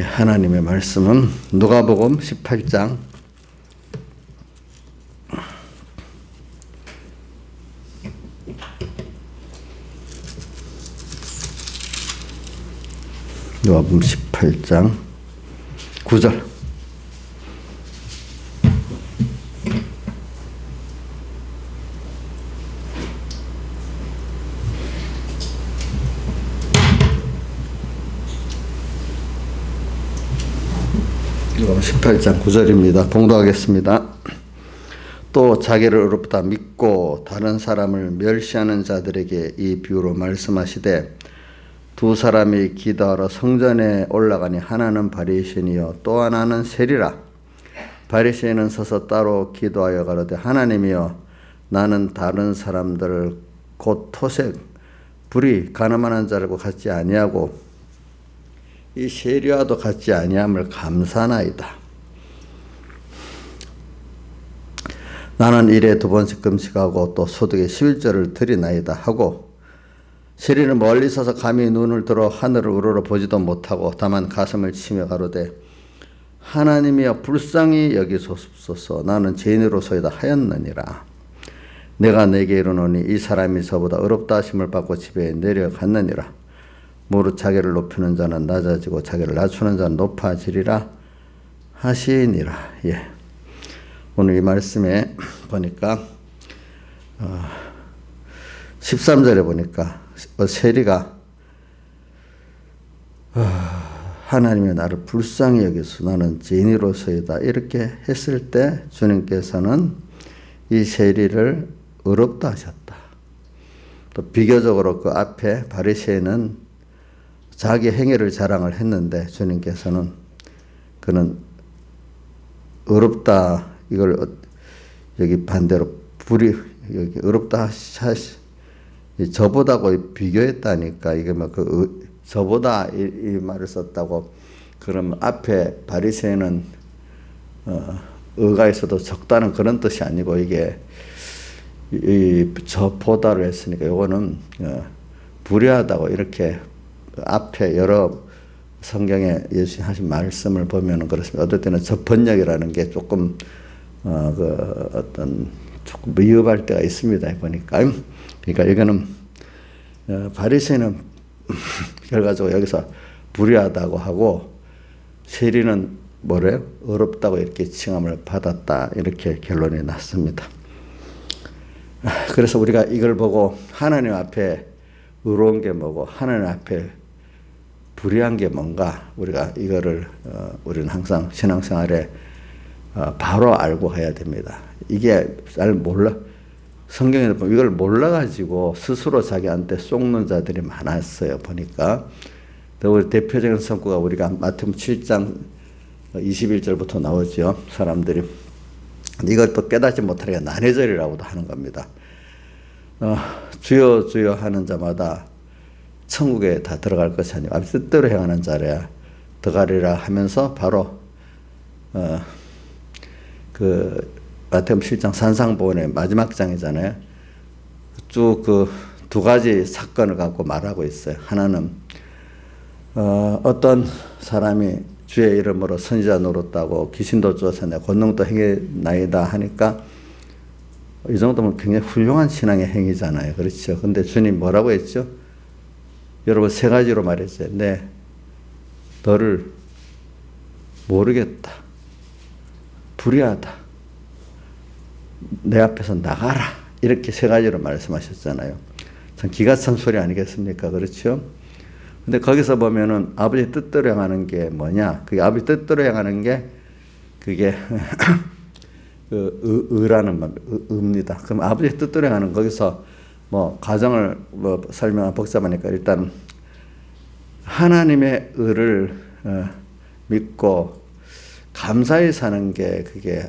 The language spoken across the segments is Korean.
하나님의 말씀은 누가복음 18장 누가복음 18장 9절. 누가복음 18장 9절입니다. 봉독하겠습니다. 또 자기를 의롭다 믿고 다른 사람을 멸시하는 자들에게 이 비유로 말씀하시되, 두 사람이 기도하러 성전에 올라가니 하나는 바리새인이요 또 하나는 세리라. 바리새인은 서서 따로 기도하여 가로되, 하나님이여, 나는 다른 사람들을 곧 토색, 불의, 가늠하는 자들과 같지 아니하고 이 세리와도 같지 아니함을 감사나이다. 나는 일에 2번씩 금식하고 또 소득의 11조를 드리나이다 하고, 세리는 멀리 서서 감히 눈을 들어 하늘을 우러러 보지도 못하고 다만 가슴을 치며 가로되, 하나님이여, 불쌍히 여기소서. 나는 죄인으로소이다 하였느니라. 내가 내게 이르노니 이 사람이 저보다 의롭다 하심을 받고 집에 내려갔느니라. 무릇 자기를 높이는 자는 낮아지고 자기를 낮추는 자는 높아지리라 하시니라. 오늘 이 말씀에 보니까 13절에 보니까 세리가 하나님이 나를 불쌍히 여기소, 나는 죄인으로서이다, 이렇게 했을 때 주님께서는 이 세리를 의롭다 하셨다. 또 비교적으로 그 앞에 바리새인은 자기 행위를 자랑을 했는데 주님께서는 그는 의롭다, 이걸 여기 반대로 불이 여기 의롭다 저보다고 비교했다니까, 이게 뭐 저보다 이 말을 썼다고 그러면 앞에 바리새인은 의가 있어도 적다는 그런 뜻이 아니고, 이게 저보다를 했으니까 이거는 불의하다고, 이렇게 앞에 여러 성경에 예수님 하신 말씀을 보면 그렇습니다. 어떨 때는 접번역이라는 게 조금 조금 위협할 때가 있습니다. 보니까. 그러니까 이거는 바리새인은 결과적으로 여기서 불의하다고 하고, 세리는 뭐래요? 어렵다고 이렇게 칭함을 받았다, 이렇게 결론이 났습니다. 그래서 우리가 이걸 보고 하나님 앞에 의로운 게 뭐고 하나님 앞에 불의한 게 뭔가, 우리가 이거를 우리는 항상 신앙생활에 바로 알고 해야 됩니다. 이게 잘 몰라, 성경에 보면 이걸 몰라가지고 스스로 자기한테 속는 자들이 많았어요. 보니까 우리 대표적인 성구가 우리가 마태복음 7장 21절부터 나오죠. 사람들이 이걸 또 깨닫지 못하니까 난해절이라고도 하는 겁니다. 주여 주여 하는 자마다 천국에 다 들어갈 것이 아니고 아버지 뜻대로 행하는 자래야 들어가리라 하면서 바로 그 마태복음 7장 산상보훈의 마지막 장이잖아요. 쭉 그 두 가지 사건을 갖고 말하고 있어요. 하나는 어떤 사람이 주의 이름으로 선지자 노릇하고 귀신도 쫓아내 권능도 행해나이다 하니까 이 정도면 굉장히 훌륭한 신앙의 행위잖아요. 그렇죠. 근데 주님 뭐라고 했죠? 여러분, 세 가지로 말했어요. 너를 모르겠다, 불의하다, 내 앞에서 나가라, 이렇게 세 가지로 말씀하셨잖아요. 참 기가 찬 소리 아니겠습니까? 그렇죠? 근데 거기서 보면은 아버지 뜻대로 행하는 게 뭐냐? 그게 아버지 뜻대로 행하는 게 그게 의라는 의입니다. 그럼 아버지 뜻대로 행하는, 거기서 뭐 가정을 뭐 설명한 복잡하니까 일단 하나님의 의를 믿고 감사히 사는 게 그게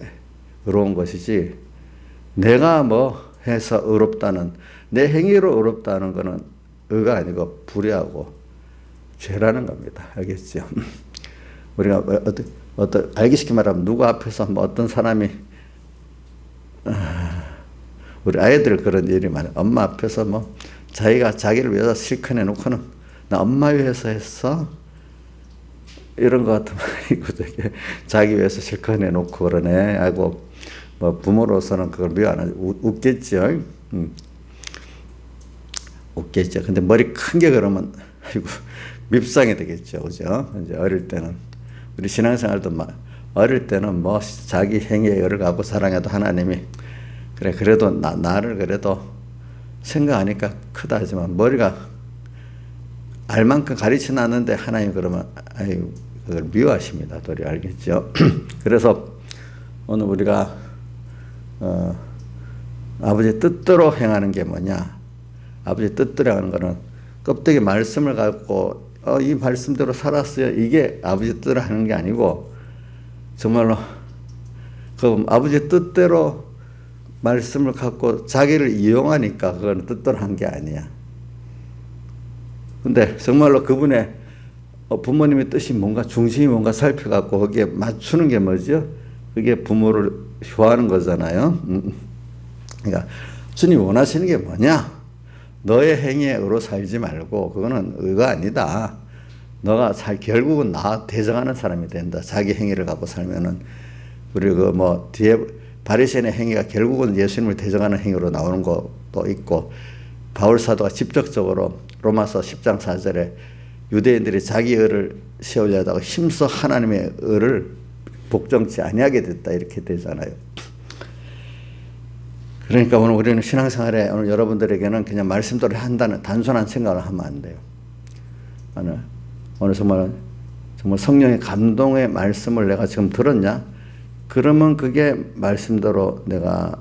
의로운 것이지, 내가 뭐 해서 의롭다는, 내 행위로 의롭다는 거는 의가 아니고 불의하고 죄라는 겁니다. 알겠죠? 우리가 알기 쉽게 말하면 누구 앞에서 뭐 어떤 사람이 우리 아이들 그런 일이 많아요. 엄마 앞에서 뭐 자기가 자기를 위해서 실컷 해놓고는 나 엄마 위해서 했어, 이런 거 같으면 이거 되게 자기 위해서 실컷 해놓고 그러네 하고 뭐 부모로서는 그걸 미워 안 하지. 웃겠죠. 웃겠죠. 근데 머리 큰 게 그러면 아이고 밉상이 되겠죠. 그죠? 이제 어릴 때는 우리 신앙생활도 막 어릴 때는 뭐 자기 행위에 열을 갖고 사랑해도 하나님이 그래 그래도 나를 그래도 생각하니까 크다 하지만 머리가 알 만큼 가르치는 않는데 하나님 그러면 아유 그걸 미워하십니다. 도리 알겠죠? 그래서 오늘 우리가 아버지의 뜻대로 행하는 게 뭐냐? 아버지의 뜻대로 하는 거는 껍데기 말씀을 갖고 이 말씀대로 살았어요. 이게 아버지 뜻대로 하는 게 아니고 정말로 그 아버지의 뜻대로 말씀을 갖고 자기를 이용하니까 그건 뜻대로 한 게 아니야. 근데 정말로 그분의 부모님의 뜻이 뭔가 중심이 뭔가 살펴갖고 거기에 맞추는 게 뭐죠? 그게 부모를 효하는 거잖아요. 그러니까 주님 원하시는 게 뭐냐? 너의 행위에 의로 살지 말고 그거는 의가 아니다. 너가 결국은 나 대적하는 사람이 된다. 자기 행위를 갖고 살면은 우리 그 뭐 뒤에 바리새인의 행위가 결국은 예수님을 대적하는 행위로 나오는 것도 있고 바울 사도가 직접적으로 로마서 10장 4절에 유대인들이 자기 의를 세우려다가 힘써 하나님의 의를 복종치 아니하게 됐다 이렇게 되잖아요. 그러니까 오늘 우리는 신앙생활에 오늘 여러분들에게는 그냥 말씀대로 한다는 단순한 생각을 하면 안 돼요. 오늘 정말 성령의 감동의 말씀을 내가 지금 들었냐? 그러면 그게 말씀대로 내가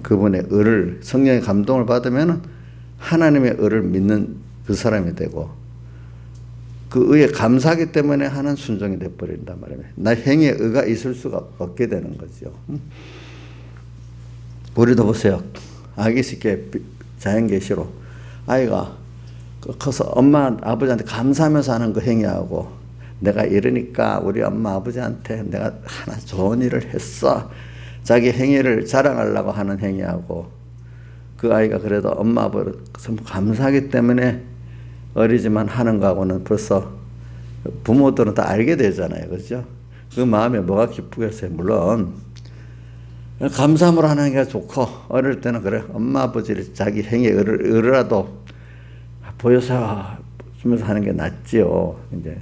그분의 의를 성령의 감동을 받으면 하나님의 의를 믿는 그 사람이 되고 그 의에 감사하기 때문에 하는 순종이 돼버린단 말이에요. 나 행위에 의가 있을 수가 없게 되는 거죠. 우리도 보세요. 아기 쉽게 자연계시로 아이가 커서 엄마 아버지한테 감사하면서 하는 그 행위하고 내가 이러니까 우리 엄마 아버지한테 내가 하나 좋은 일을 했어. 자기 행위를 자랑하려고 하는 행위하고 그 아이가 그래도 엄마 아버지를 감사하기 때문에 어리지만 하는 거하고는 벌써 부모들은 다 알게 되잖아요. 그렇죠? 그 마음에 뭐가 기쁘겠어요. 물론 감사함으로 하는 게 좋고 어릴 때는 그래 엄마 아버지를 자기 행위에 의라도 보여서 주면서 하는 게 낫지요. 이제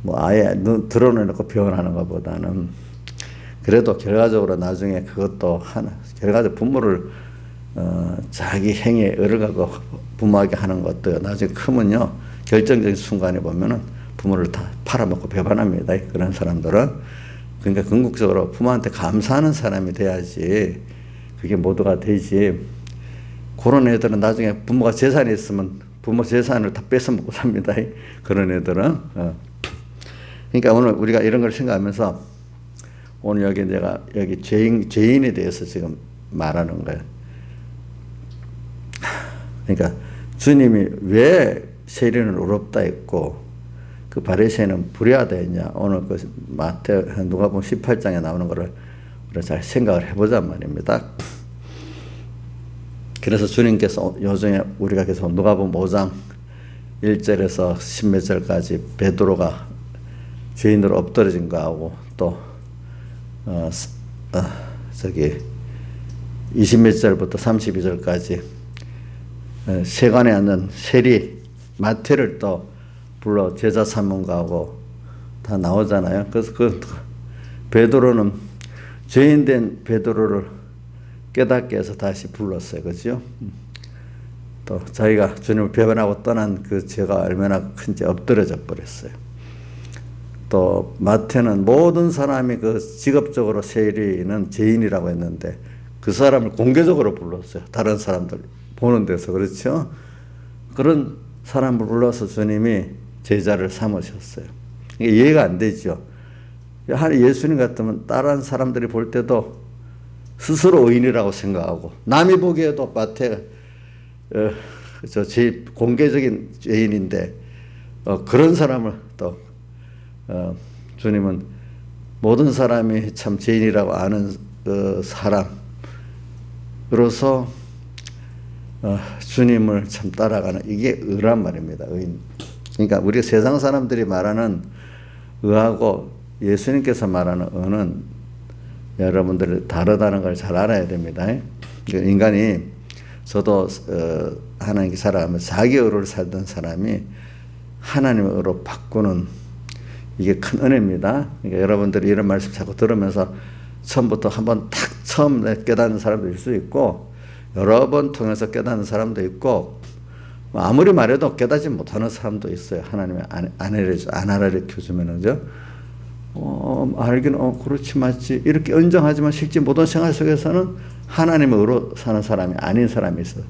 뭐 아예 드러내놓고 표현하는 것보다는 그래도 결과적으로 나중에 그것도 하나 결과적으로 부모를 자기 행위에 의를 갖고 부모에게 하는 것도 나중에 크면요 결정적인 순간에 보면은 부모를 다 팔아먹고 배반합니다. 그런 사람들은 그러니까 궁극적으로 부모한테 감사하는 사람이 돼야지 그게 모두가 되지. 그런 애들은 나중에 부모가 재산이 있으면 부모 재산을 다 뺏어 먹고 삽니다. 그런 애들은. 그러니까 오늘 우리가 이런 걸 생각하면서 오늘 여기 내가 여기 죄인에 대해서 지금 말하는 거예요. 그러니까 주님이 왜 세리는 의롭다 했고 그 바리새인은 불의하다 했냐. 오늘 그 누가복음 18장에 나오는 거를 우리가 잘 생각을 해보자 말입니다. 그래서 주님께서 요즘에 우리가 계속 누가복음 5장 1절에서 10몇 절까지 베드로가 죄인으로 엎드러진 거하고 또 20몇 절부터 32절까지 세관에 앉는 세리 마태를 또 불러 제자 삼은 거하고 다 나오잖아요. 그래서 그 베드로는 죄인된 베드로를 깨닫게 해서 다시 불렀어요. 그죠? 또 자기가 주님을 배반하고 떠난 그 죄가 얼마나 큰지 엎드려져 버렸어요. 또 마태는 모든 사람이 그 직업적으로 세리는 죄인이라고 했는데 그 사람을 공개적으로 불렀어요. 다른 사람들 보는 데서. 그렇죠? 그런 사람을 불러서 주님이 제자를 삼으셨어요. 이게 이해가 안 되죠. 예수님 같으면 다른 사람들이 볼 때도 스스로 의인이라고 생각하고 남이 보기에도 마태가 공개적인 죄인인데 그런 사람을 또 주님은 모든 사람이 참 죄인이라고 아는 사람으로서 주님을 참 따라가는 이게 의란 말입니다. 의인. 그러니까 우리가 세상 사람들이 말하는 의하고 예수님께서 말하는 의는 여러분들이 다르다는 걸 잘 알아야 됩니다. 인간이 저도 하나님께 살아가면 자기 의로 살던 사람이 하나님의 의로 바꾸는 이게 큰 은혜입니다. 그러니까 여러분들이 이런 말씀 자꾸 들으면서 처음부터 한번 탁 처음 깨닫는 사람도 있을 수 있고 여러 번 통해서 깨닫는 사람도 있고 아무리 말해도 깨닫지 못하는 사람도 있어요. 하나님이 안 알려주면 그죠? 알기는 그렇지 맞지 이렇게 인정하지만 실제 모든 생활 속에서는 하나님의 의로 사는 사람이 아닌 사람이 있어요.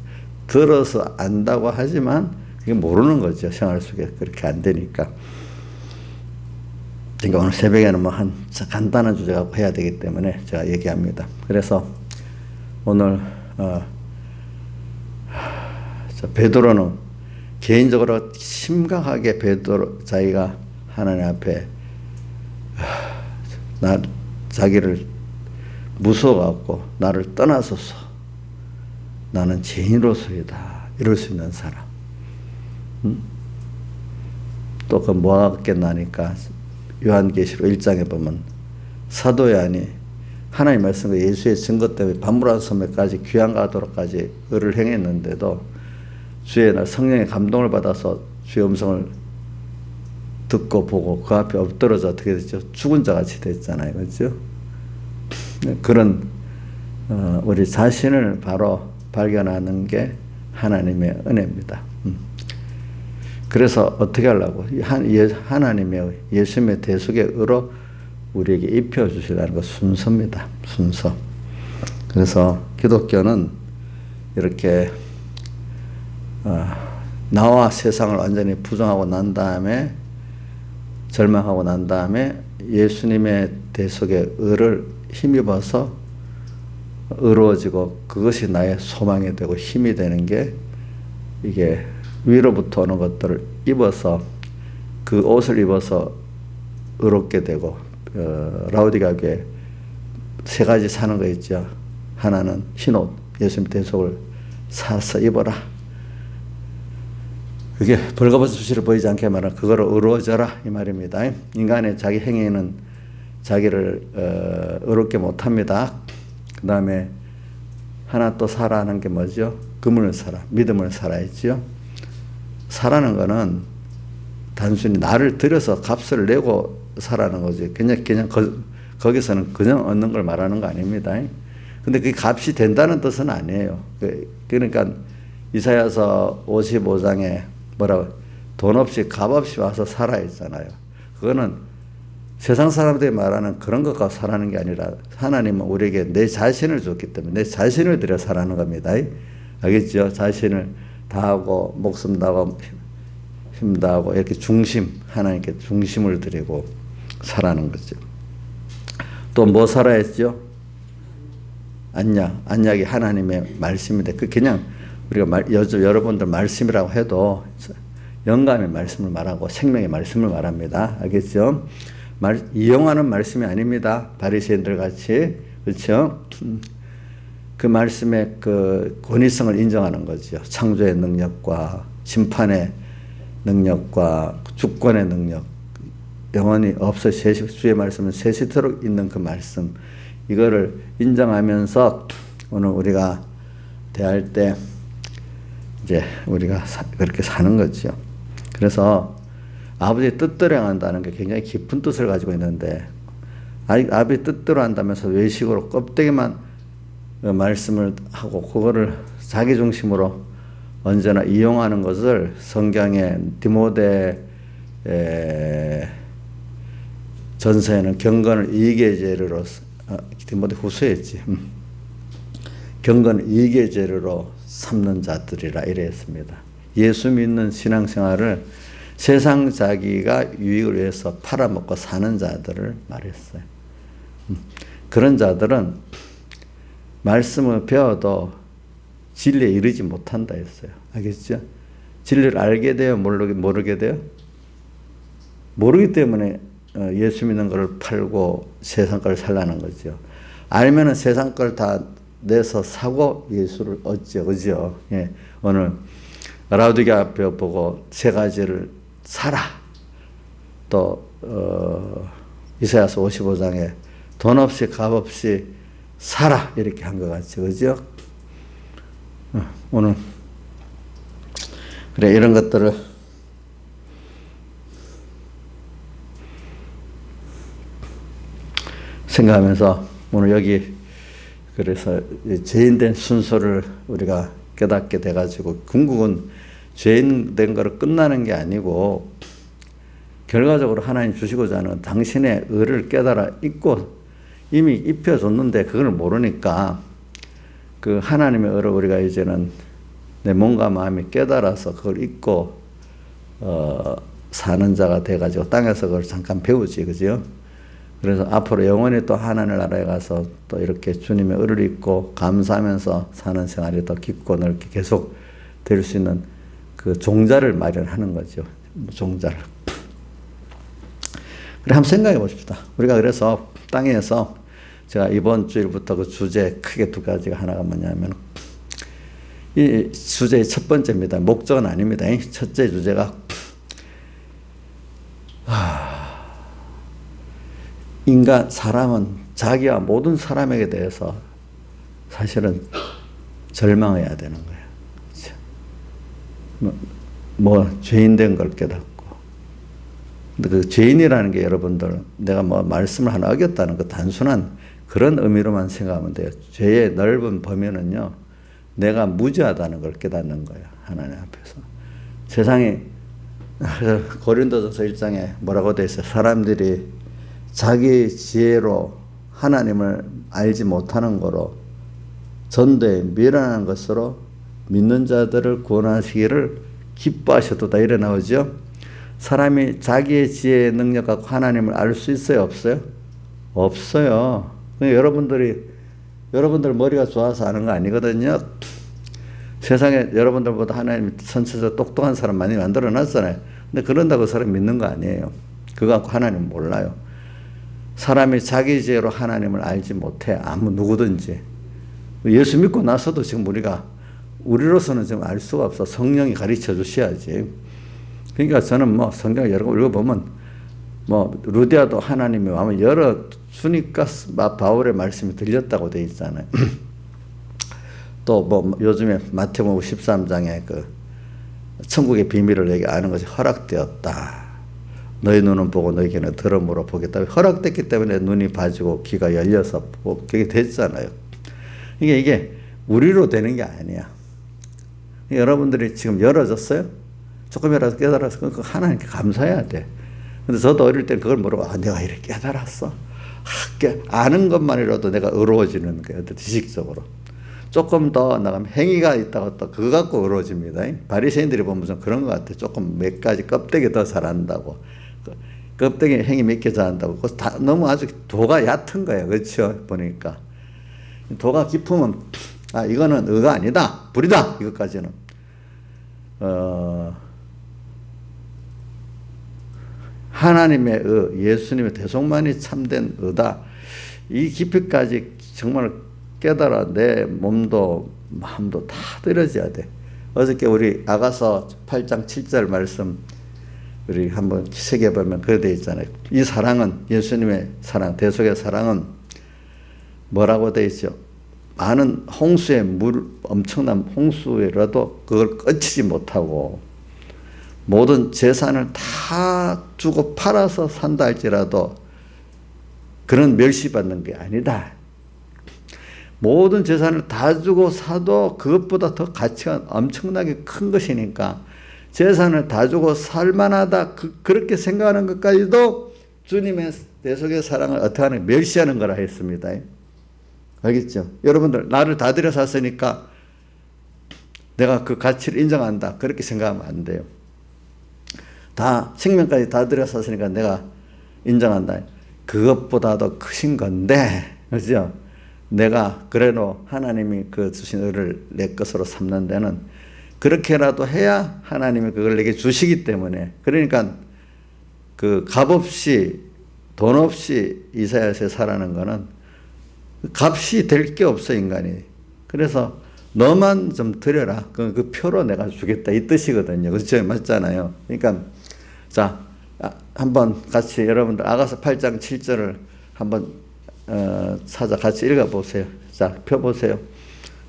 들어서 안다고 하지만 이게 모르는 거죠. 생활 속에 그렇게 안 되니까. 그러니까 오늘 새벽에는 뭐 한 간단한 주제 갖고 해야 되기 때문에 제가 얘기합니다. 그래서 오늘 베드로는 개인적으로 심각하게 자기가 하나님 앞에 자기를 무서워갖고 나를 떠나소서 나는 죄인으로서이다 이럴 수 있는 사람. 또 그 뭐가 같겠나니까 요한계시록 1장에 보면 사도의 아니 하나님 말씀과 예수의 증거 때문에 반물한 섬에까지 귀양 가도록까지 의를 행했는데도 주의 날 성령의 감동을 받아서 주의 음성을 듣고 보고 그 앞에 엎드러져 어떻게 됐죠? 죽은 자 같이 됐잖아요. 그렇죠? 그런 우리 자신을 바로 발견하는 게 하나님의 은혜입니다. 그래서 어떻게 하려고? 하나님의 예수님의 대속의 의로 우리에게 입혀주시라는 거 순서입니다. 순서. 그래서 기독교는 이렇게 나와 세상을 완전히 부정하고 난 다음에 절망하고 난 다음에 예수님의 대속의 의를 힘입어서 의로워지고 그것이 나의 소망이 되고 힘이 되는 게 이게 위로부터 오는 것들을 입어서 그 옷을 입어서 의롭게 되고 라우디가 교회 세 가지 사는 거 있죠. 하나는 흰옷 예수님 대속을 사서 입어라. 그게 벌거벗은 수시를 보이지 않게 말하는 그거로 의로워져라 이 말입니다. 인간의 자기 행위는 자기를 의롭게 못합니다. 그 다음에 하나 또 사라는 게 뭐죠? 금을 사라, 믿음을 살아야지요. 사라는 거는 단순히 나를 들여서 값을 내고 사라는 거지. 그냥 거기서는 그냥 얻는 걸 말하는 거 아닙니다. 근데 그게 값이 된다는 뜻은 아니에요. 그러니까 이사야서 55장에 뭐라고 돈 없이 값 없이 와서 살아 있잖아요. 그거는 세상 사람들이 말하는 그런 것과 살아는 게 아니라 하나님은 우리에게 내 자신을 줬기 때문에 내 자신을 들여 살아는 겁니다. 알겠죠? 자신을 다하고 목숨 다하고 힘 다하고 이렇게 하나님께 중심을 드리고 살아는 거죠. 또 뭐 살아야 했죠? 안약이 하나님의 말씀인데 그 그냥 우리가 여러분들 말씀이라고 해도 영감의 말씀을 말하고 생명의 말씀을 말합니다. 알겠죠? 이용하는 말씀이 아닙니다. 바리새인들 같이. 그렇죠? 그 말씀의 그 권위성을 인정하는 거죠. 창조의 능력과 심판의 능력과 주권의 능력, 영원히 없어 주의 말씀은 세시토록 있는 그 말씀, 이거를 인정하면서 오늘 우리가 대할 때 이제 우리가 그렇게 사는 거죠. 그래서 아버지의 뜻대로 행한다는 게 굉장히 깊은 뜻을 가지고 있는데 아버지의 뜻대로 한다면서 외식으로 껍데기만 말씀을 하고 그거를 자기 중심으로 언제나 이용하는 것을 성경의 디모데 전서에는 경건을 이익의 재료로 디모데 후서였지. 경건을 이익의 재료로 삼는 자들이라 이랬습니다. 예수 믿는 신앙생활을 세상 자기가 유익을 위해서 팔아먹고 사는 자들을 말했어요. 그런 자들은 말씀을 배워도 진리에 이르지 못한다 했어요. 알겠죠? 진리를 알게 돼요? 모르게 돼요? 모르기 때문에 예수 믿는 걸 팔고 세상 걸 살라는 거죠. 알면은 세상 걸 다 내서 사고 예수를 얻죠. 그죠? 예. 오늘 라우디게아 앞에 보고 세 가지를 사라. 또 이사야서 55장에 돈 없이 값 없이 사라 이렇게 한 것 같죠, 그죠? 오늘 그래 이런 것들을 생각하면서 오늘 여기 그래서 죄인된 순서를 우리가 깨닫게 돼가지고 궁극은 죄인된 거로 끝나는 게 아니고 결과적으로 하나님 주시고자 하는 당신의 의를 깨달아 잊고 이미 입혀줬는데 그걸 모르니까 그 하나님의 의를 우리가 이제는 내 몸과 마음이 깨달아서 그걸 잊고 사는 자가 돼가지고 땅에서 그걸 잠깐 배우지, 그죠? 그래서 앞으로 영원히 또 하나님 나라에 가서 또 이렇게 주님의 의를 잊고 감사하면서 사는 생활이 더 깊고 넓게 계속 될 수 있는 그 종자를 마련하는 거죠. 종자를. 그래 한번 생각해 보십시다. 우리가 그래서 땅에서 제가 이번 주일부터 그 주제 크게 두 가지가 하나가 뭐냐면 이 주제의 첫 번째입니다. 목적은 아닙니다. 첫째 주제가 인간 사람은 자기와 모든 사람에게 대해서 사실은 절망해야 되는 거예요. 그렇죠? 뭐 죄인된 걸 깨닫고 근데 그 죄인이라는 게 여러분들 내가 뭐 말씀을 하나 어겼다는 그 단순한 그런 의미로만 생각하면 돼요. 죄의 넓은 범위는요. 내가 무죄하다는 걸 깨닫는 거예요. 하나님 앞에서. 세상에 고린도전서 1장에 뭐라고 되어 있어요. 사람들이 자기 지혜로 하나님을 알지 못하는 거로 전도에 미련한 것으로 믿는 자들을 구원하시기를 기뻐하셨도다 이래 나오죠. 사람이 자기의 지혜의 능력 갖고 하나님을 알 수 있어요? 없어요? 없어요. 여러분들 머리가 좋아서 아는 거 아니거든요. 세상에 여러분들보다 하나님 선체적으로 똑똑한 사람 많이 만들어 놨잖아요. 근데 그런다고 그 사람 믿는 거 아니에요. 그거 갖고 하나님 몰라요. 사람이 자기 지혜로 하나님을 알지 못해. 아무 누구든지. 예수 믿고 나서도 지금 우리로서는 지금 알 수가 없어. 성령이 가르쳐 주셔야지. 그러니까 저는 뭐 성경 여러 번 읽어보면 뭐 루디아도 하나님이 마음을 열어주니까 바울의 말씀이 들렸다고 돼 있잖아요. 또 뭐 요즘에 마태복음 13장에 그 천국의 비밀을 내게 아는 것이 허락되었다. 너희 눈은 보고 너희 귀는 들음으로 보겠다. 허락됐기 때문에 눈이 봐지고 귀가 열려서 그게 됐잖아요. 이게 우리로 되는 게 아니야. 여러분들이 지금 열어졌어요? 조금이라도 깨달아서 그 하나님께 감사해야 돼. 근데 저도 어릴 때 그걸 모르고 내가 이렇게 깨달았어. 아는 것만이라도 내가 의로워지는 거예요. 지식적으로. 조금 더 나가면 행위가 있다고 또 그거 갖고 의로워집니다. 바리새인들이 보면 무슨 그런 것 같아. 조금 몇 가지 껍데기 더 잘한다고. 껍데기 행위 몇 개 잘한다고. 그거 다 너무 아주 도가 얕은 거예요. 그렇죠? 보니까. 도가 깊으면 이거는 의가 아니다. 불이다. 이것까지는. 하나님의 의, 예수님의 대속만이 참된 의다. 이 깊이까지 정말 깨달아 내 몸도 마음도 다 들여져야 돼. 어저께 우리 아가서 8장 7절 말씀 우리 한번 새겨보면 그래 되어 있잖아요. 이 사랑은 예수님의 사랑, 대속의 사랑은 뭐라고 되어 있죠? 많은 홍수의 엄청난 홍수에라도 그걸 꺼치지 못하고 모든 재산을 다 주고 팔아서 산다 할지라도 그런 멸시받는 게 아니다. 모든 재산을 다 주고 사도 그것보다 더 가치가 엄청나게 큰 것이니까 재산을 다 주고 살만하다 그렇게 생각하는 것까지도 주님의 대속의 사랑을 어떻게 하는 멸시하는 거라 했습니다. 알겠죠? 여러분들 나를 다 들여 샀으니까 내가 그 가치를 인정한다 그렇게 생각하면 안 돼요. 다 생명까지 다 들여 샀으니까 내가 인정한다. 그것보다도 크신 건데 그렇죠? 내가 그래도 하나님이 그 주신 의를 내 것으로 삼는 데는 그렇게라도 해야 하나님이 그걸 내게 주시기 때문에 그러니까 그 값없이 돈 없이 이사야서에 살아는 거는 값이 될 게 없어 인간이. 그래서 너만 좀 드려라. 그 표로 내가 주겠다 이 뜻이거든요. 그렇죠? 맞잖아요. 그러니까 자, 한번 같이 여러분들 아가서 8장 7절을 한번 찾아 같이 읽어보세요. 자, 펴보세요.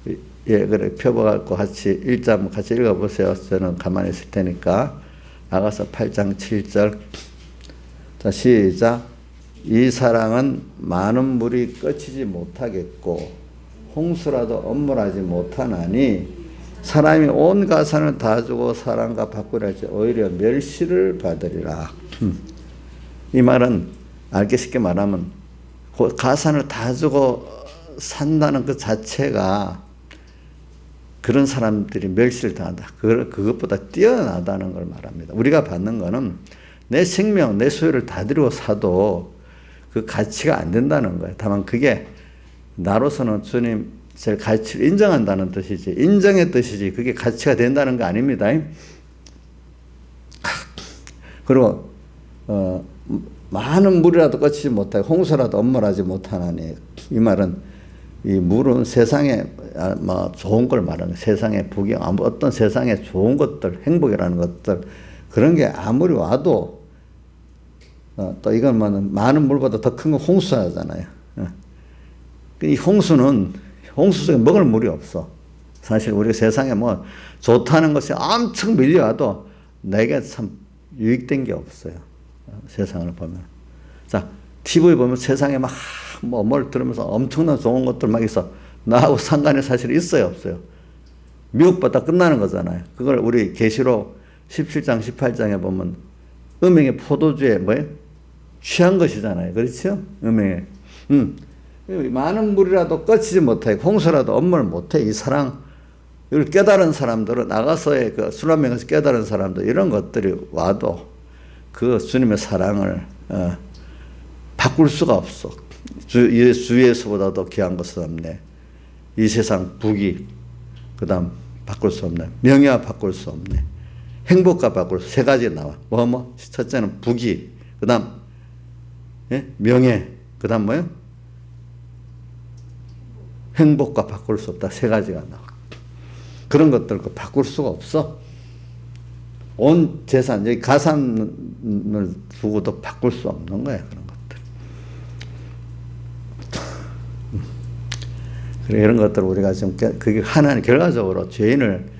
예, 그래, 펴봐갖고 같이 1장 같이 읽어보세요. 저는 가만히 있을 테니까. 아가서 8장 7절. 자, 시작. 이 사랑은 많은 물이 끄치지 못하겠고 홍수라도 엄물하지 못하나니 사람이 온 가산을 다 주고 사랑과 바꾸려 할지 오히려 멸시를 받으리라. 이 말은 알기 쉽게 말하면 가산을 다 주고 산다는 그 자체가 그런 사람들이 멸시를 당한다. 그것보다 뛰어나다는 걸 말합니다. 우리가 받는 거는 내 생명, 내 소유를 다 드리고 사도 그 가치가 안 된다는 거예요. 다만 그게 나로서는 주님 제 가치를 인정한다는 뜻이지, 인정의 뜻이지 그게 가치가 된다는 거 아닙니다. 그리고 많은 물이라도 끄치지 못하고 홍수라도 엄물하지 못하나니, 이 말은 이 물은 세상에 뭐 좋은 걸 말하는, 세상의 부경, 어떤 세상에 좋은 것들, 행복이라는 것들, 그런 게 아무리 와도 또 이건 뭐 많은 물보다 더 큰 건 홍수하잖아요. 이 홍수 속에 먹을 물이 없어. 사실 우리 세상에 뭐 좋다는 것이 엄청 밀려와도 내게 참 유익된 게 없어요. 세상을 보면. 자, TV 보면 세상에 막 뭘 들으면서 엄청난 좋은 것들 막 있어. 나하고 상관이 사실 있어요, 없어요? 미혹받다 끝나는 거잖아요. 그걸 우리 계시록 17장, 18장에 보면 음행의 포도주에 뭐예요? 취한 것이잖아요. 그렇죠? 음행에. 많은 물이라도 끄치지 못해, 홍수라도 엄물 못해. 이 사랑, 이걸 깨달은 사람들은, 나가서의 그 술 한 명에서 깨달은 사람들, 이런 것들이 와도 그 주님의 사랑을 바꿀 수가 없어. 주예수보다도 귀한 것은 없네. 이 세상 부귀, 그 다음 바꿀 수 없네. 명예와 바꿀 수 없네. 행복과 바꿀 수, 세 가지 나와. 첫째는 부귀, 그 다음 명예, 그 다음 뭐요? 행복과 바꿀 수 없다. 세 가지가 나와. 그런 것들 바꿀 수가 없어. 온 재산, 여기 가산을 두고도 바꿀 수 없는 거야. 그런 것들. 그래, 이런 것들을 우리가 지금 그게 하나님, 결과적으로 죄인을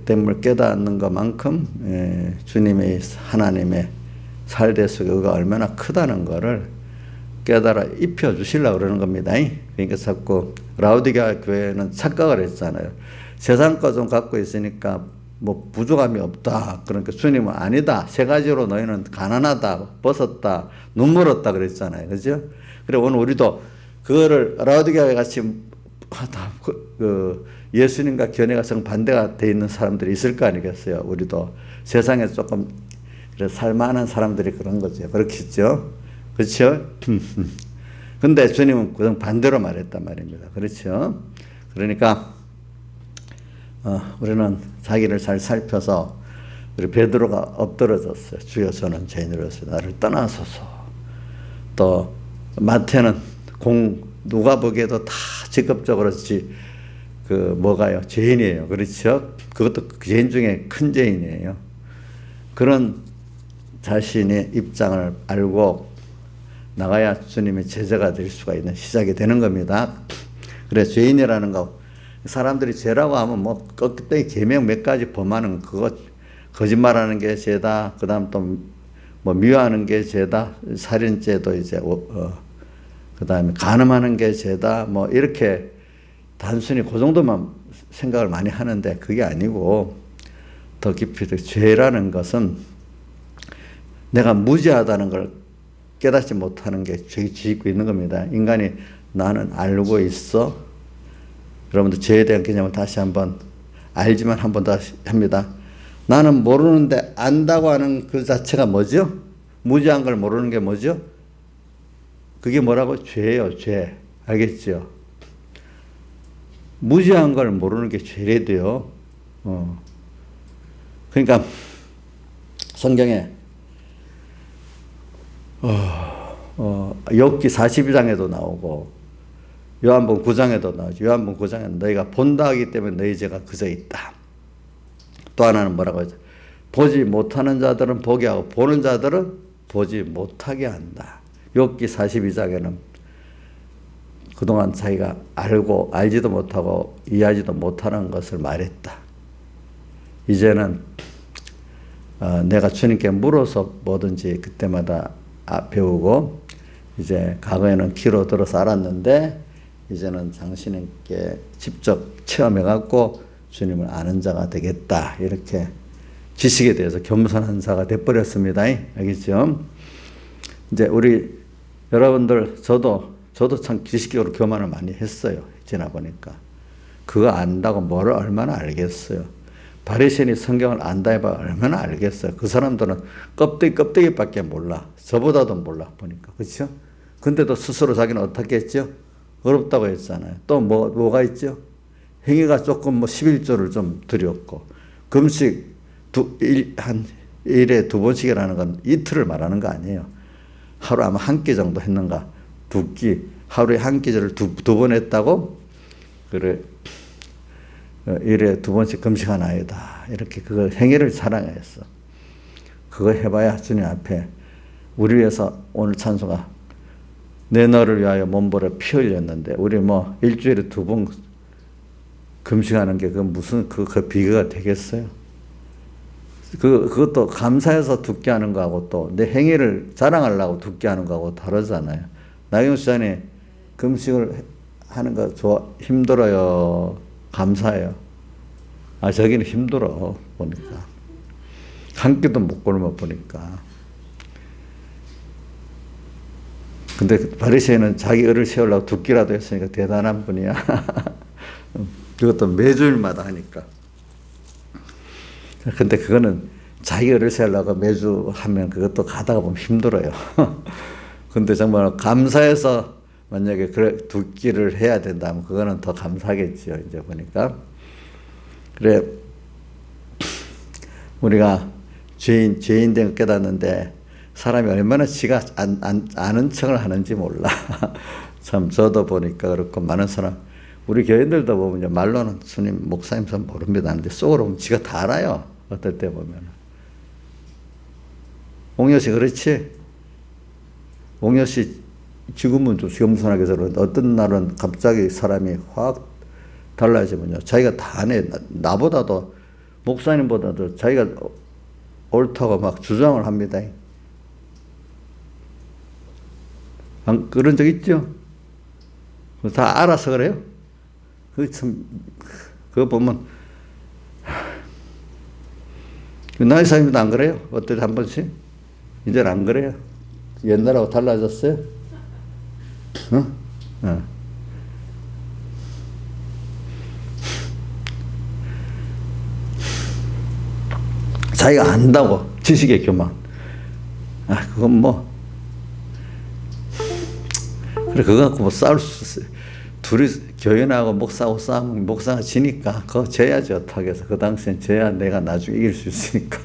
됨을 깨닫는 것만큼 주님의 하나님의 살대 속의 의가 얼마나 크다는 것을 깨달아 입혀 주시려고 그러는 겁니다. 그러니까 자꾸 라우디게아 교회는 착각을 했잖아요. 세상 것 좀 갖고 있으니까 뭐 부족함이 없다. 그러니까 주님은 아니다. 세 가지로 너희는 가난하다, 벗었다, 눈물었다 그랬잖아요. 그죠? 그래, 오늘 우리도 그거를 라우디게아 같이 예수님과 견해가 정반대가 돼 있는 사람들이 있을 거 아니겠어요? 우리도 세상에 조금 살만한 사람들이 그런 거죠. 그렇겠죠? 그렇죠? 근데 주님은 그냥 반대로 말했단 말입니다. 그렇죠? 그러니까 우리는 자기를 잘 살펴서, 우리 베드로가 엎드러졌어요. 주여, 저는 죄인으로서 나를 떠나소서. 또 마태는 누가 보기에도 다 직업적으로 뭐가요? 죄인이에요. 그렇죠? 그것도 죄인 중에 큰 죄인이에요. 그런 자신의 입장을 알고 나가야 주님의 제자가 될 수가 있는 시작이 되는 겁니다. 그래, 죄인이라는 거, 사람들이 죄라고 하면 뭐 껍데기 계명 몇 가지 범하는 그거, 거짓말하는 게 죄다. 그 다음 또 뭐 미워하는 게 죄다. 살인죄도 이제 그 다음에 간음하는 게 죄다. 뭐 이렇게 단순히 그 정도만 생각을 많이 하는데 그게 아니고 더 깊이 죄라는 것은 내가 무죄하다는 걸 깨닫지 못하는 게 죄 짓고 있는 겁니다. 인간이 나는 알고 있어. 여러분들 죄에 대한 개념을 다시 한번, 알지만 한번 다시 합니다. 나는 모르는데 안다고 하는 그 자체가 뭐죠? 무죄한 걸 모르는 게 뭐죠? 그게 뭐라고? 죄예요, 죄. 알겠죠? 무죄한 걸 모르는 게 죄래도요. 그러니까 성경에 욥기 42장에도 나오고 요한복음 9장에도 나오죠. 요한복음 9장에는 너희가 본다 하기 때문에 너희 죄가 그저 있다. 또 하나는 뭐라고 하죠? 보지 못하는 자들은 보게 하고 보는 자들은 보지 못하게 한다. 욥기 42장에는 그동안 자기가 알지도 못하고 이해하지도 못하는 것을 말했다. 이제는 내가 주님께 물어서 뭐든지 그때마다 배우고, 이제 과거에는 귀로 들어서 알았는데 이제는 당신께 직접 체험해갖고 주님을 아는 자가 되겠다. 이렇게 지식에 대해서 겸손한 자가 돼버렸습니다. 알겠죠? 이제 우리 여러분들, 저도 참 지식적으로 교만을 많이 했어요. 지나보니까. 그거 안다고 뭐를 얼마나 알겠어요. 바리새인이 성경을 안다 해봐 얼마나 알겠어요. 그 사람들은 껍데기밖에 몰라. 저보다도 몰라 보니까. 그렇죠? 근데도 스스로 자기는 어떻게 했죠? 어렵다고 했잖아요. 또 뭐가 있죠? 행위가 조금 11조를 좀 드렸고, 금식 한 일에 2번씩이라는 건 이틀을 말하는 거 아니에요. 하루 아마 한 끼 정도 했는가? 2끼. 하루에 한 끼를 두 번 했다고? 그래. 일에 2번씩 금식하나이다. 이렇게 그거 행위를 자랑했어. 그거 해봐야 주님 앞에 우리 위해서 오늘 찬송가 내 너를 위하여 몸보려 피 흘렸는데, 우리 일주일에 2번 금식하는 게 무슨 그 비교가 되겠어요? 그것도 감사해서 두께 하는 거하고 또 내 행위를 자랑하려고 두께 하는 거하고 다르잖아요. 나경수 전에 금식을 하는 거 힘들어요? 감사해요? 저기는 힘들어 보니까. 한 끼도 못 굶어 보니까. 근데 바리새인은 자기 의를 세우려고 2끼라도 했으니까 대단한 분이야. 그것도 매주일마다 하니까. 근데 그거는 자기 의를 세우려고 매주 하면 그것도 가다가 보면 힘들어요. 근데 정말 감사해서 만약에 2끼를 해야 된다면 그거는 더 감사하겠죠. 이제 보니까. 그래, 우리가 죄인 된 걸 깨닫는데 사람이 얼마나 지가 아는 척을 하는지 몰라. 참, 저도 보니까 그렇고, 많은 사람, 우리 교인들도 보면 말로는 주님, 목사님 전 모릅니다 하는데 속으로 보면 지가 다 알아요. 어떨 때 보면. 옥녀씨 그렇지? 옥녀씨 지금은 좀 겸손하게 저러는데 어떤 날은 갑자기 사람이 확 달라지면요, 자기가 다 아네. 나보다도, 목사님보다도 자기가 옳다고 막 주장을 합니다. 그런 적 있죠? 다 알아서 그래요? 그거 보면, 나이 사람도 안 그래요? 어때, 한 번씩? 이제는 안 그래요? 옛날하고 달라졌어요? 자기가 안다고, 지식의 교만. 그건 그래, 그거 갖고 싸울 수 있어요. 둘이 교인하고 목사하고 싸우면 목사가 지니까 그거 져야지. 어떻게 해서. 그 당시엔 져야 내가 나중에 이길 수 있으니까.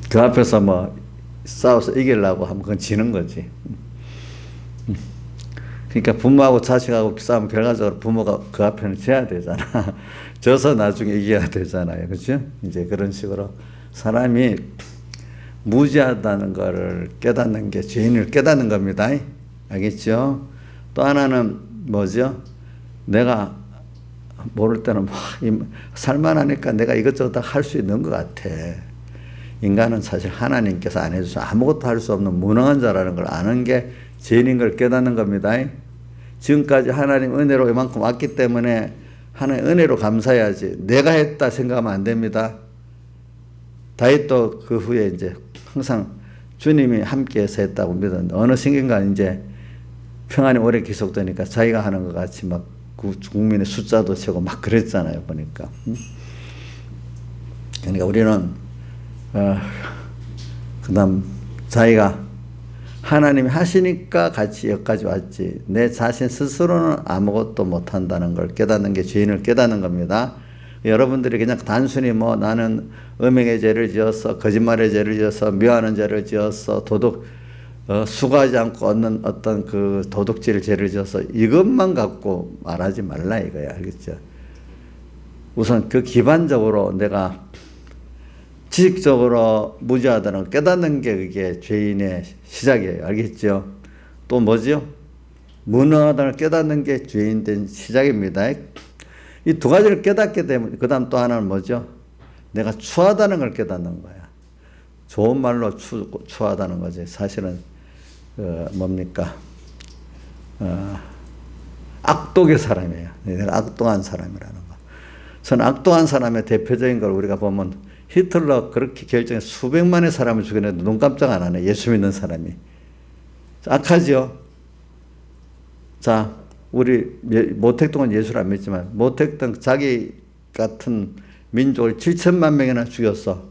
그 앞에서 싸워서 이기려고 하면 그건 지는 거지. 그러니까 부모하고 자식하고 싸우면 결과적으로 부모가 그 앞에는 져야 되잖아. 져서 나중에 이겨야 되잖아요. 그렇죠? 이제 그런 식으로 사람이 무지하다는 것을 깨닫는 게 죄인을 깨닫는 겁니다. 알겠죠? 또 하나는 뭐죠? 내가 모를 때는 살만하니까 내가 이것저것 할 수 있는 것 같아. 인간은 사실 하나님께서 안 해주셔서 아무것도 할 수 없는 무능한 자라는 걸 아는 게 죄인인 걸 깨닫는 겁니다. 지금까지 하나님 은혜로 이만큼 왔기 때문에 하나님 은혜로 감사해야지. 내가 했다 생각하면 안 됩니다. 다윗도 그 후에 이제 항상 주님이 함께해서 했다고 믿었는데, 어느 순간 이제 평안이 오래 지속되니까 자기가 하는 것 같이 막 국민의 숫자도 세고 막 그랬잖아요, 보니까. 그러니까 우리는 그다음 자기가 하나님이 하시니까 같이 여기까지 왔지, 내 자신 스스로는 아무것도 못한다는 걸 깨닫는 게 죄인을 깨닫는 겁니다. 여러분들이 그냥 단순히 나는 음행의 죄를 지었어, 거짓말의 죄를 지었어, 묘하는 죄를 지었어, 수고하지 않고 얻는 어떤 그 도둑질 죄를 지었어, 이것만 갖고 말하지 말라 이거야. 알겠죠? 우선 그 기반적으로 내가 지식적으로 무지하다는 걸 깨닫는 게 그게 죄인의 시작이에요. 알겠죠? 또 뭐죠? 무능하다는 걸 깨닫는 게 죄인 된 시작입니다. 이 두 가지를 깨닫게 되면 그 다음 또 하나는 뭐죠? 내가 추하다는 걸 깨닫는 거야. 좋은 말로 추하다는 거지. 사실은 뭡니까? 악독의 사람이에요. 내가 악독한 사람이라는 거. 저는 악독한 사람의 대표적인 걸 우리가 보면 히틀러 그렇게 결정해 수백만의 사람을 죽여내도 눈 깜짝 안 하네. 예수 믿는 사람이. 악하죠? 자, 우리 모택동은 예수를 안 믿지만 모택동 자기 같은 민족을 7천만 명이나 죽였어.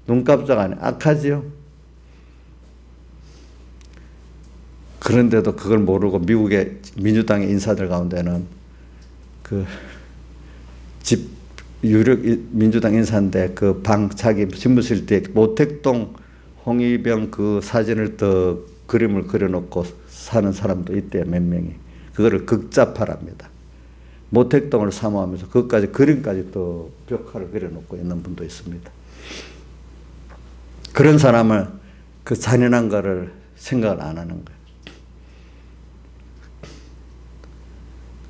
눈 깜짝 안 해. 악하지요? 그런데도 그걸 모르고 미국의 민주당의 인사들 가운데는 유력 민주당 인사인데 자기 집무실 뒤에 모택동 홍위병 그 사진을 그림을 그려놓고 사는 사람도 있대요. 몇 명이. 그거를 극자파랍니다. 모택동을 사모하면서 그것까지 그림까지 또 벽화를 그려놓고 있는 분도 있습니다. 그런 사람을 그 잔인한 거를 생각을 안 하는 거예요.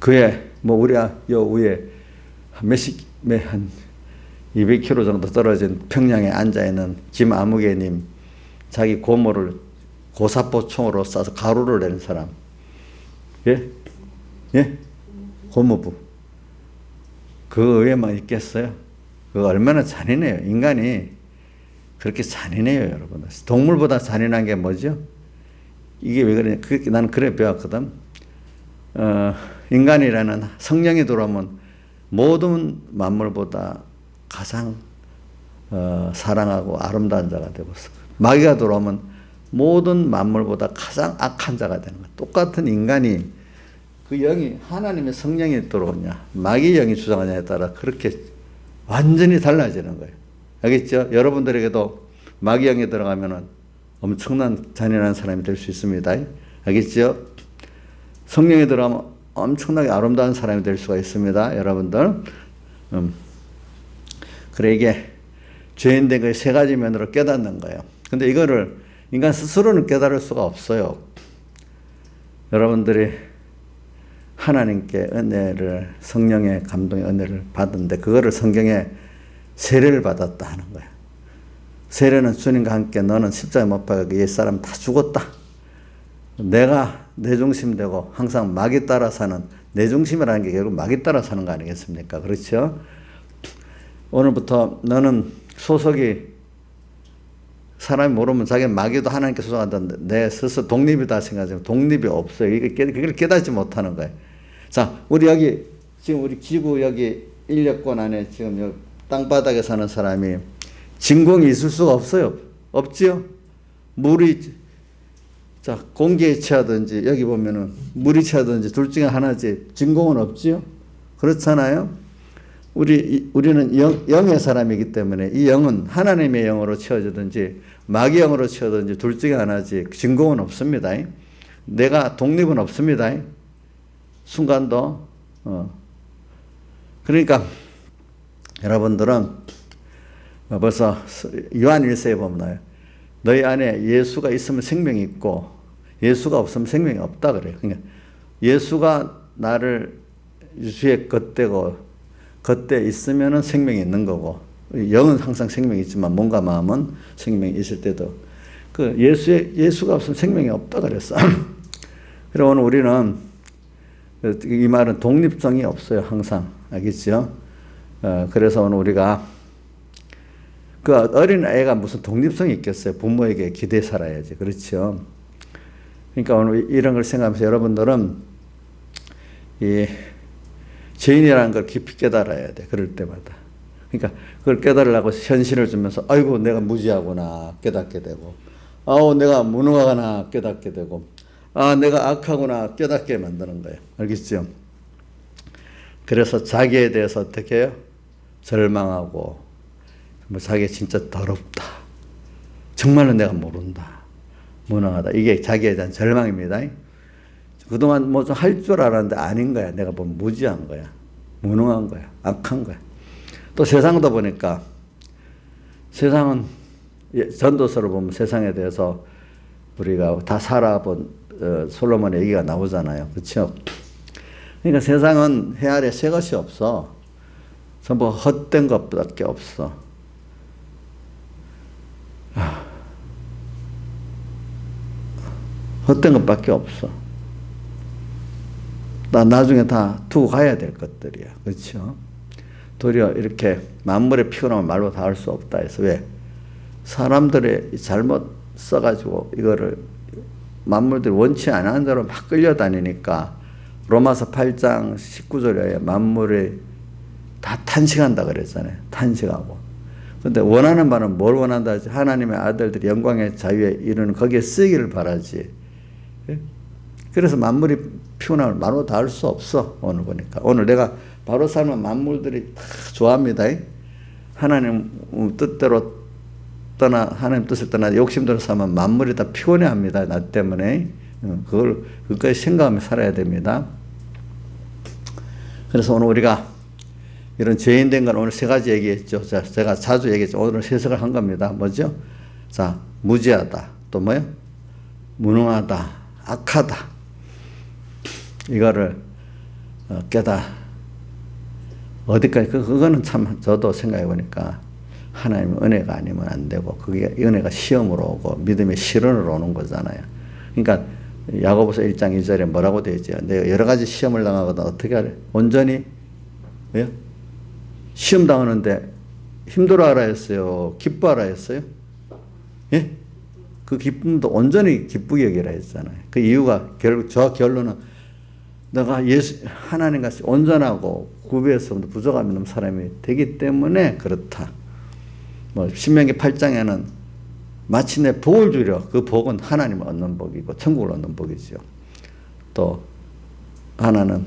그에 우리 요 위에 한 200km 정도 떨어진 평양에 앉아있는 김아무개님 자기 고모를 고사포 총으로 쏴서 가루를 내는 사람. 예? 예? 고모부. 그 의에만 있겠어요? 그거 얼마나 잔인해요. 인간이 그렇게 잔인해요, 여러분. 동물보다 잔인한 게 뭐죠? 이게 왜 그러냐. 나는 그래 배웠거든. 인간이라는 성령이 들어오면 모든 만물보다 가장 사랑하고 아름다운 자가 되었어. 마귀가 들어오면 모든 만물보다 가장 악한 자가 되는 거야. 똑같은 인간이 그 영이 하나님의 성령이 들어오냐 마귀 영이 주장하냐에 따라 그렇게 완전히 달라지는 거예요. 알겠죠? 여러분들에게도 마귀 영이 들어가면은 엄청난 잔인한 사람이 될 수 있습니다. 알겠죠? 성령이 들어가면 엄청나게 아름다운 사람이 될 수가 있습니다. 여러분들. 그래 이게 죄인된 걸 세 가지 면으로 깨닫는 거예요. 근데 이거를 인간 스스로는 깨달을 수가 없어요. 여러분들이 하나님께 은혜를 성령의 감동의 은혜를 받은데 그거를 성경에 세례를 받았다 하는 거예요. 세례는 주님과 함께 너는 십자가에 못 박혀 옛사람 다 죽었다. 내가 내 중심 되고 항상 마귀 따라 사는 내 중심이라는 게 결국 마귀 따라 사는 거 아니겠습니까? 그렇죠? 오늘부터 너는 소속이 사람이 모르면 자기는 마귀도 하나님께 소속한다는데 내 스스로 독립이다 생각하지만 독립이 없어요. 그걸 깨닫지 못하는 거예요. 자, 우리 여기 지금 우리 지구 여기 인력권 안에 지금 여기 땅바닥에 사는 사람이 진공이 있을 수가 없어요. 없지요? 물이 자 공기에 취하든지 여기 보면은 물이 취하든지 둘 중에 하나지 진공은 없지요? 그렇잖아요? 우리는 영의 사람이기 때문에 이 영은 하나님의 영으로 채워지든지 마귀 영으로 채워지든지 둘 중에 하나지 진공은 없습니다. 내가 독립은 없습니다. 순간도. 그러니까 여러분들은 벌써 요한 1서에 보면 너희 안에 예수가 있으면 생명이 있고 예수가 없으면 생명이 없다 그래요. 그러니까 예수가 나를 주의 겉에 있으면은 생명이 있는 거고 영은 항상 생명이 있지만 몸과 마음은 생명이 있을 때도 그 예수가 없으면 생명이 없다 그랬어. 그리고 오늘 우리는 이 말은 독립성이 없어요. 항상 알겠죠? 그래서 오늘 우리가 그 어린 애가 무슨 독립성이 있겠어요? 부모에게 기대 살아야지. 그렇죠? 그러니까 오늘 이런 걸 생각하면서 여러분들은 이 죄인이라는 걸 깊이 깨달아야 돼. 그럴 때마다. 그러니까 그걸 깨달으려고 현실을 주면서 아이고 내가 무지하구나 깨닫게 되고 아우 내가 무능하구나 깨닫게 되고 아 내가 악하구나 깨닫게 만드는 거예요. 알겠죠? 그래서 자기에 대해서 어떻게 해요? 절망하고 자기가 진짜 더럽다. 정말로 내가 모른다. 무능하다. 이게 자기에 대한 절망입니다. 그동안 뭐 좀 할 줄 알았는데 아닌 거야. 내가 보면 무지한 거야. 무능한 거야. 악한 거야. 또 세상도 보니까 세상은 전도서를 보면 세상에 대해서 우리가 다 살아본 솔로몬의 얘기가 나오잖아요. 그렇죠? 그러니까 세상은 해 아래 새 것이 없어. 전부 헛된 것밖에 없어. 헛된 것밖에 없어. 나중에 다 두고 가야 될 것들이야. 그렇죠? 도리어 이렇게 만물의 피곤함을 말로 다 할 수 없다 해서 왜? 사람들의 잘못 써가지고 이거를 만물들이 원치 않은 대로 막 끌려다니니까 로마서 8장 19절에 만물이 다 탄식한다 그랬잖아요. 탄식하고. 근데 원하는 바는 뭘 원한다 하지? 하나님의 아들들이 영광의 자유에 이르는 거기에 쓰기를 바라지. 그래서 만물이 피곤함을 말로 다 할 수 없어. 오늘 보니까. 오늘 내가 바로 살면 만물들이 다 좋아합니다. 하나님 뜻대로 하나님 뜻을 떠나 욕심대로 살면 만물이 다 피곤해 합니다. 나 때문에. 그것까지 생각하며 살아야 됩니다. 그래서 오늘 우리가 이런 죄인 된 건 오늘 세 가지 얘기했죠. 자, 제가 자주 얘기했죠. 오늘 세석을 한 겁니다. 뭐죠? 자, 무지하다. 또 뭐요? 무능하다. 악하다. 이거를 어디까지, 그거는 참 저도 생각해 보니까 하나님의 은혜가 아니면 안 되고, 그게 은혜가 시험으로 오고, 믿음의 실현으로 오는 거잖아요. 그러니까, 야고보서 1장 2절에 뭐라고 되어 있죠? 내가 여러 가지 시험을 당하거든 어떻게 하래? 온전히, 왜요? 시험 당하는데 힘들어하라 했어요? 기뻐하라 했어요? 예? 그 기쁨도 온전히 기쁘게 여기라 했잖아요. 그 이유가 결국 저 결론은 내가 하나님과 온전하고 구비해서 부족함이 없는 사람이 되기 때문에 그렇다. 신명기 8장에는 마침내 복을 주려, 그 복은 하나님을 얻는 복이고 천국을 얻는 복이죠. 또 하나는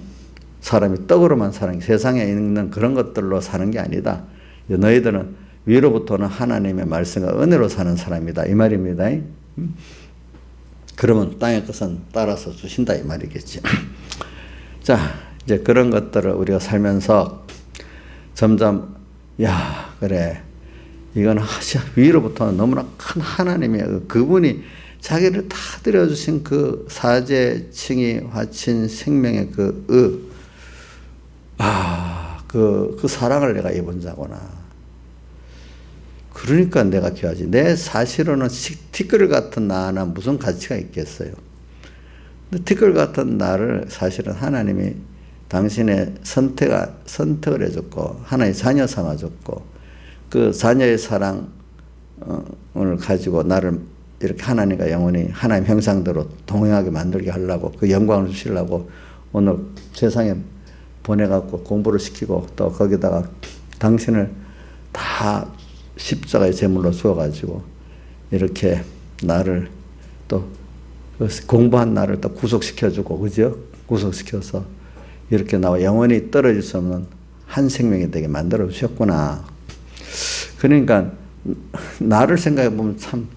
사람이 떡으로만 사는, 세상에 있는 그런 것들로 사는 게 아니다. 너희들은 위로부터는 하나님의 말씀과 은혜로 사는 사람이다. 이 말입니다. 그러면 땅의 것은 따라서 주신다. 이 말이겠지. 자, 이제 그런 것들을 우리가 살면서 점점, 그래. 이건 위로부터는 너무나 큰 하나님의 그분이 자기를 다 드려주신 그 사제, 칭의, 화친, 생명의 그 사랑을 내가 입은 자구나. 그러니까 내가 귀하지. 내 사실로는 티끌 같은 나 하나 무슨 가치가 있겠어요. 근데 티끌 같은 나를 사실은 하나님이 당신의 선택을 해줬고, 하나의 자녀 삼아줬고, 그 자녀의 사랑을 가지고 나를 이렇게 하나님과 영원히 하나님 형상대로 동행하게 만들게 하려고, 그 영광을 주시려고 오늘 세상에 보내갖고 공부를 시키고, 또 거기다가 당신을 다 십자가의 제물로 주어가지고 이렇게 나를 또 공부한 나를 또 구속시켜주고, 그죠? 구속시켜서 이렇게 나와 영원히 떨어질 수 없는 한 생명이 되게 만들어 주셨구나. 그러니까 나를 생각해 보면 참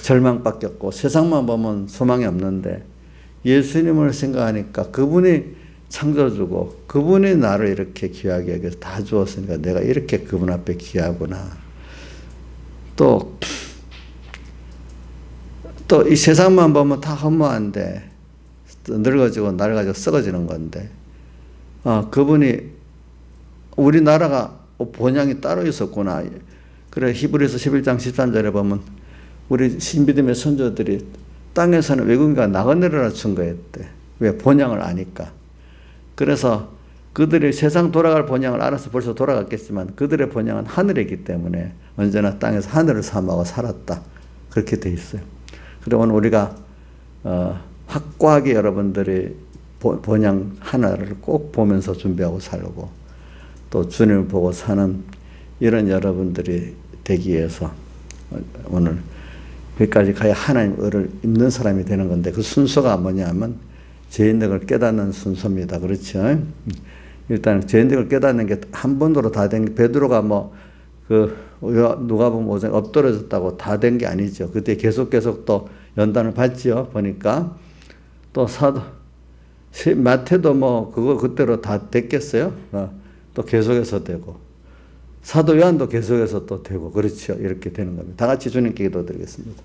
절망밖에 없고, 세상만 보면 소망이 없는데, 예수님을 생각하니까 그분이 창조주고 그분이 나를 이렇게 귀하게 여겨서 다 주었으니까 내가 이렇게 그분 앞에 귀하구나. 또 이 세상만 보면 다 허무한데, 늙어지고 낡아지고 썩어지는 건데, 그분이 우리나라가 본향이 따로 있었구나. 그래, 히브리서 11장 13절에 보면 우리 신비듬의 선조들이 땅에서는 외국인과 나그네를 증거했대. 왜? 본향을 아니까. 그래서 그들이 세상 돌아갈 본향을 알아서 벌써 돌아갔겠지만 그들의 본향은 하늘에 있기 때문에 언제나 땅에서 하늘을 사모하고 살았다. 그렇게 돼 있어요. 그리고 오늘 우리가 확고하게 여러분들이 본향 하나를 꼭 보면서 준비하고 살고, 또 주님을 보고 사는 이런 여러분들이 되기 위해서 오늘 여기까지 가야 하나님 의를 입는 사람이 되는 건데, 그 순서가 뭐냐면 죄인됨을 깨닫는 순서입니다. 그렇죠? 일단 죄인됨을 깨닫는 게 한 번으로 다 된 게, 베드로가 누가 보면 오전 엎드러졌다고 다 된 게 아니죠. 그때 계속 또 연단을 받지요. 보니까 또 마태도 그거 그때로 다 됐겠어요. 또 계속해서 되고, 사도 요한도 계속해서 또 되고 그렇죠. 이렇게 되는 겁니다. 다 같이 주님께 기도드리겠습니다.